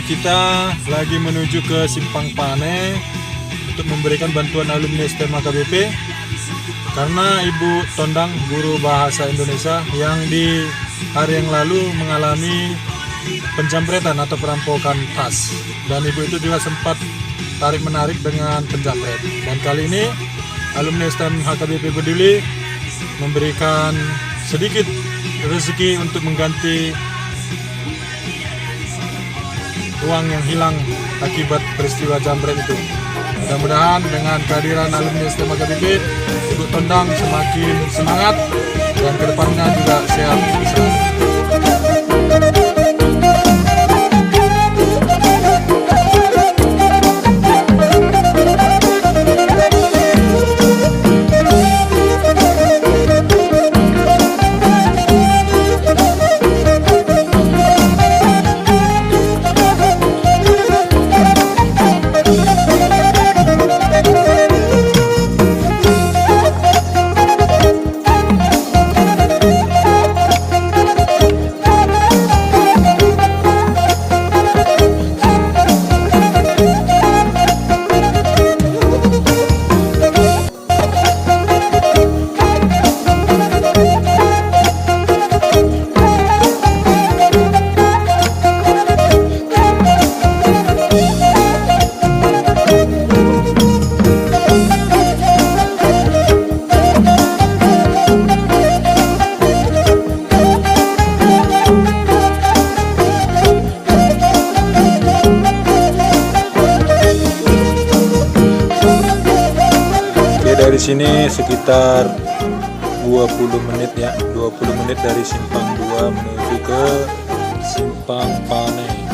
kita lagi menuju ke Simpang Pane untuk memberikan bantuan alumni STM HKBP karena Ibu Tondang, guru bahasa Indonesia yang di hari yang lalu mengalami penjamretan atau perampokan tas, dan ibu itu juga sempat tarik menarik dengan penjamret. Dan kali ini alumni STM HKBP Peduli memberikan sedikit rezeki untuk mengganti uang yang hilang akibat peristiwa jambret itu. Mudah-mudahan dengan kehadiran alumni STM HKBP, Ibu Tondang semakin semangat dan kedepannya juga sehat selalu. Dari sini sekitar 20 menit ya, 20 menit dari Simpang 2 menuju ke Simpang Pane.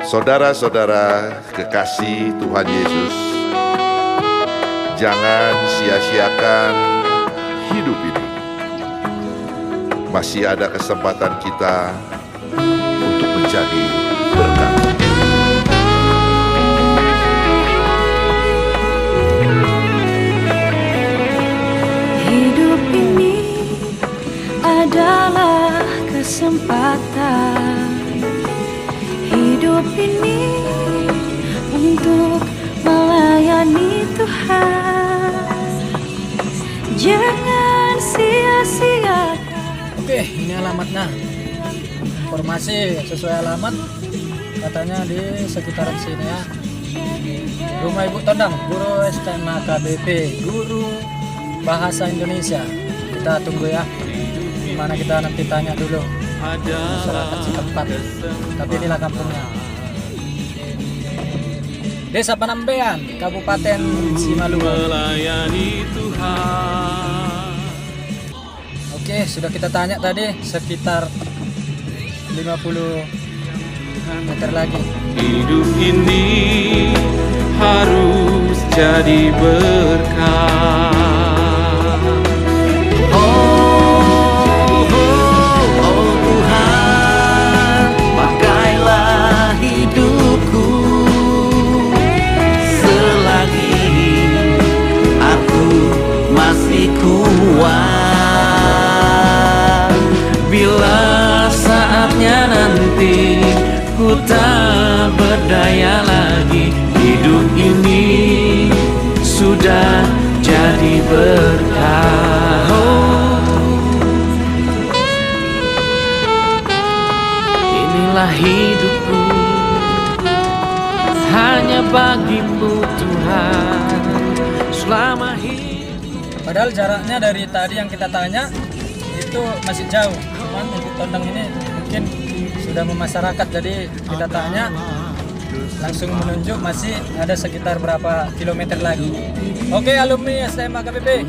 Saudara-saudara kekasih Tuhan Yesus, jangan sia-siakan hidup ini. Masih ada kesempatan kita untuk menjadi berkat. Hidup ini adalah kesempatan. Hidup ini untuk melayani Tuhan. Jangan sia-siakan. Oke, ini alamatnya. Informasi sesuai alamat katanya di sekitaran sini ya. Rumah Ibu Tondang, guru SMA KBP, guru bahasa Indonesia. Kita tunggu ya. Gimana kita nanti tanya dulu masyarakat setempat. Tapi inilah kampungnya. Desa Panambean, Kabupaten Simalungun. Melayani Tuhan. Oke, sudah kita tanya tadi sekitar 50 meter lagi. Hidup ini harus jadi berkah. Oh Tuhan, pakailah hidupku selagi aku masih kuat. Bila saatnya nanti ku tak berdaya lagi, hidup ini sudah jadi berkah. Inilah hidupku hanya bagimu Tuhan selama hidup. Padahal jaraknya dari tadi yang kita tanya itu masih jauh. Cuman Ibu Tondang ini mungkin sudah memasyarakat, jadi kita tanya langsung menunjuk masih ada sekitar berapa kilometer lagi. Oke, alumni SMA KBP,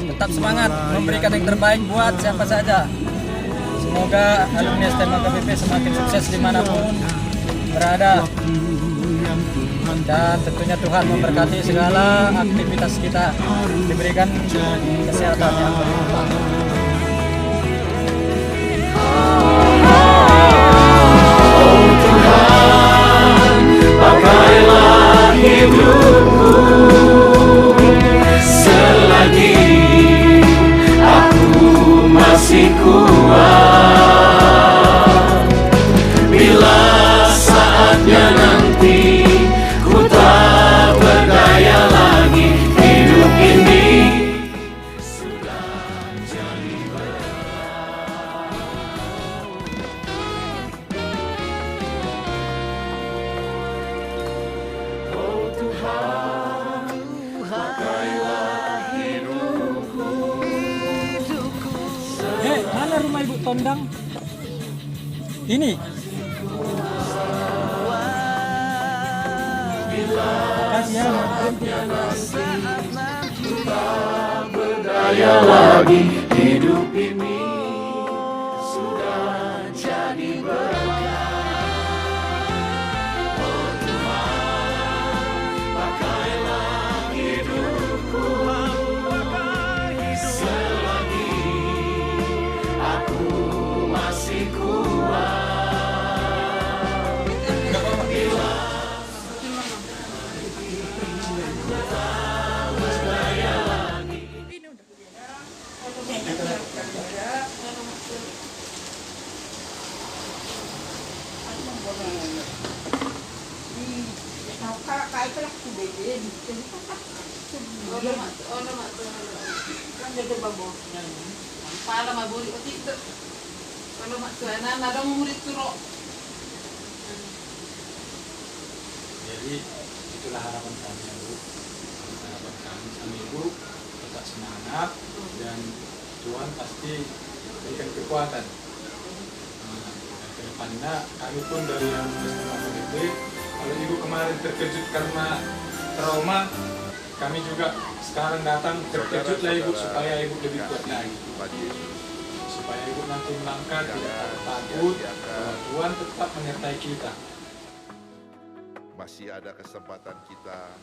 tetap semangat memberikan yang terbaik buat siapa saja. Semoga alumni SMA KBP semakin sukses dimanapun berada, dan tentunya Tuhan memberkati segala aktivitas kita, diberikan kesehatan yang berlimpah. Pakailah hidupku selagi aku masih kuat. Bila saatnya nanti ku tak berdaya lagi, hidup ini sudah jadi Mana rumah Ibu Tondang? Ini. Makasih ya. berdaya lagi, hidup ini sudah jadi berkah. Oh Tuhan, pakailah hidupku selagi aku masih kuat. Jadi itulah harapan kami ya Bu. Harapan kami sama Ibu tetap semangat dan Tuhan pasti berikan kekuatan. Dan ke depannya kami pun dari yang SMA KBP, kalau Ibu kemarin terkejut karena trauma, kami juga sekarang datang terkejutlah Ibu supaya Ibu lebih kuat lagi. Supaya Ibu nanti melangkah tidak takut, bahwa Tuhan tetap menyertai kita. masih ada kesempatan kita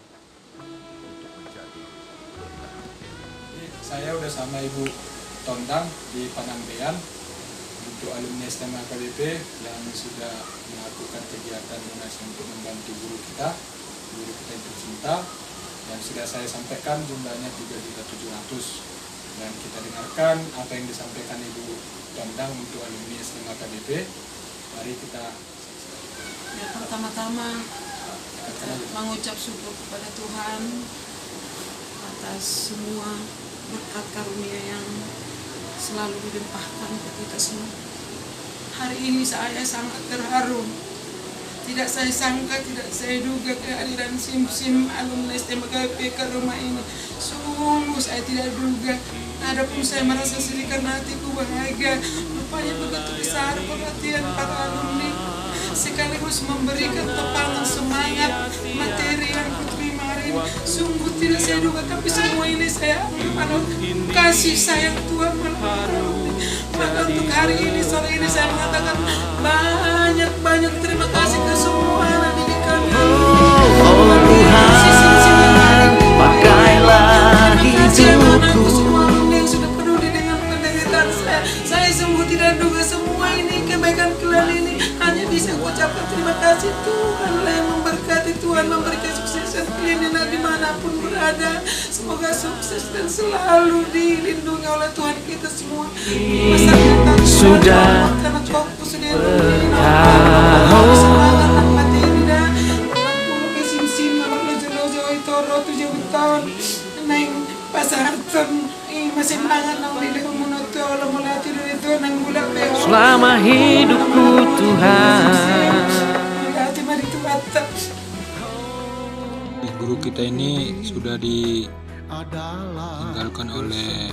untuk menjadi berkah. Saya udah sama Ibu Tondang di Panambean untuk alumni STM AKBP yang sudah melakukan kegiatan donasi untuk membantu guru kita yang tercinta, dan sudah saya sampaikan jumlahnya 3.700.000, dan kita dengarkan apa yang disampaikan Ibu Tondang untuk alumni STM AKBP. Mari kita Ya, pertama-tama mengucap syukur kepada Tuhan atas semua berkat karunia yang selalu dilimpahkan ke kita semua. Hari ini saya sangat terharu. Tidak saya sangka, tidak saya duga kehadiran SIM alumni STM AKBP ke rumah ini. Sungguh saya tidak duga. Adapun saya merasa sedih karena hatiku bahagia. Rupanya begitu besar perhatian para alumni, sekaligus memberikan topangan semangat materi yang kuterima hari ini. Sungguh tidak saya duga, tapi semua ini saya ambil kasih sayang Tuhan melalui. Maka untuk hari ini, sore ini saya mengatakan banyak terima kasih ke semua anak didik kami. Pakailah hidupku. Semua alumni yang sudah peduli dengan penderitaan saya. Saya sungguh tidak duga semua ini kebaikan kalian ini hanya bisa ucapkan terima kasih. Tuhan yang memberkati, Tuhan memberikan suksesan kalian dimanapun berada. Semoga sukses dan selalu dilindungi oleh Tuhan kita semua. Sudah karena fokus di alumni semangat dan materi dah. Aku ke sim jauh itu roh 7 tahun neng pasarton masih mangan nang di monoto lo melati dari itu nang gula peo. selama hidupku Tuhan. Melati mari tuata. guru kita ini sudah ditinggalkan oleh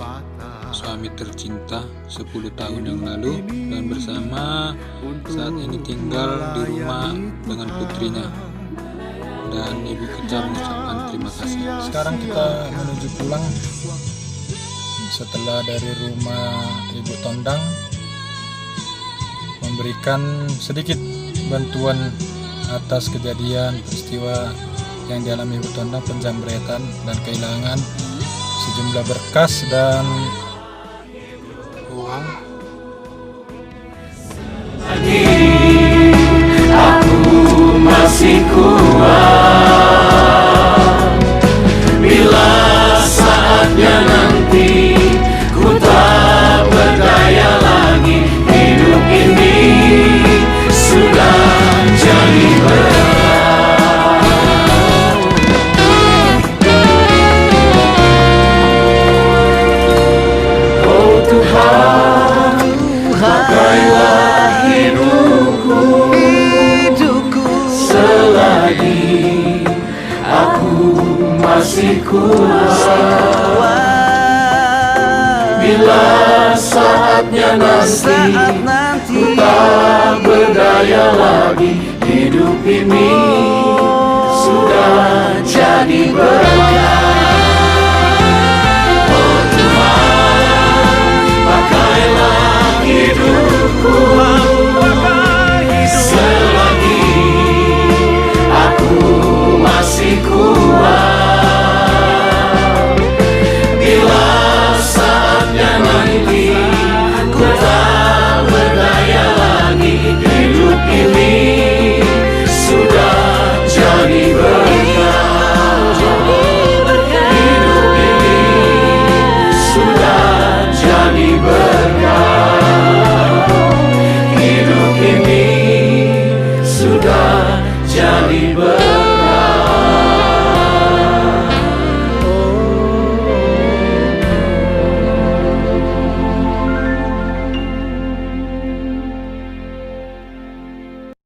suami tercinta 10 tahun yang lalu, dan bersama saat ini tinggal di rumah dengan putrinya, dan ibu kita mengucapkan terima kasih. Sekarang kita menuju pulang setelah dari rumah Ibu Tondang memberikan sedikit bantuan atas kejadian peristiwa yang dialami Ibu Tondang, penjambretan dan kehilangan sejumlah berkas dan uang. Aku masih kuat bila saatnya nanti ku tak berdaya lagi. Hidup ini sudah jadi berat. Oh Tuhan, pakailah hidupku selagi aku masih kuat. Bila saatnya nanti ku tak berdaya lagi. Hidup ini sudah jadi berkah. Oh Tuhan, pakailah hidupku